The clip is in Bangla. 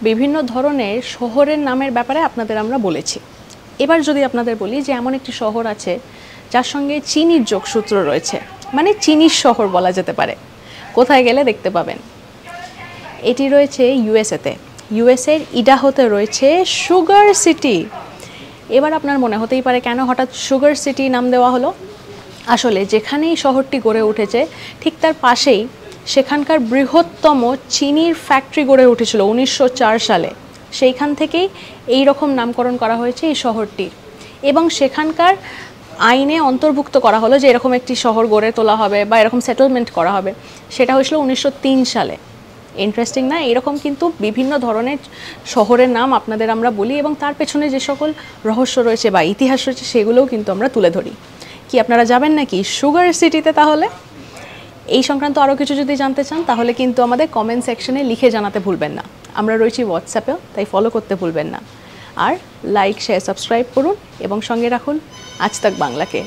বিভিন্ন ধরনের শহরের নামের ব্যাপারে আপনাদের আমরা বলেছি। এবার যদি আপনাদের বলি যে এমন একটি শহর আছে যার সঙ্গে চিনির যোগসূত্র রয়েছে, মানে চিনির শহর বলা যেতে পারে, কোথায় গেলে দেখতে পাবেন? এটি রয়েছে ইউএসএতে। ইউএসএর ইডাহোতে রয়েছে সুগার সিটি। এবার আপনার মনে হতেই পারে কেন হঠাৎ সুগার সিটি নাম দেওয়া হলো। আসলে যেখানেই শহরটি গড়ে উঠেছে ঠিক তার পাশেই সেখানকার বৃহত্তম চিনির ফ্যাক্টরি গড়ে উঠেছিল 1904 সালে। সেইখান থেকেই এই রকম নামকরণ করা হয়েছে এই শহরটির, এবং সেখানকার আইনে অন্তর্ভুক্ত করা হলো যে এরকম একটি শহর গড়ে তোলা হবে বা এরকম সেটেলমেন্ট করা হবে। সেটা হয়েছিল 1903 সালে। ইন্টারেস্টিং না? এরকম কিন্তু বিভিন্ন ধরনের শহরের নাম আপনাদের আমরা বলি এবং তার পেছনে যে সকল রহস্য রয়েছে বা ইতিহাস রয়েছে সেগুলোও কিন্তু আমরা তুলে ধরি। কি আপনারা যাবেন নাকি সুগার সিটিতে? তাহলে এই সংক্রান্ত আরও কিছু যদি জানতে চান তাহলে কিন্তু আমাদের কমেন্ট সেকশনে লিখে জানাতে ভুলবেন না। আমরা রয়েছি হোয়াটসঅ্যাপেও, তাই ফলো করতে ভুলবেন না। আর লাইক, শেয়ার, সাবস্ক্রাইব করুন এবং সঙ্গে রাখুন আজ তাক বাংলাকে।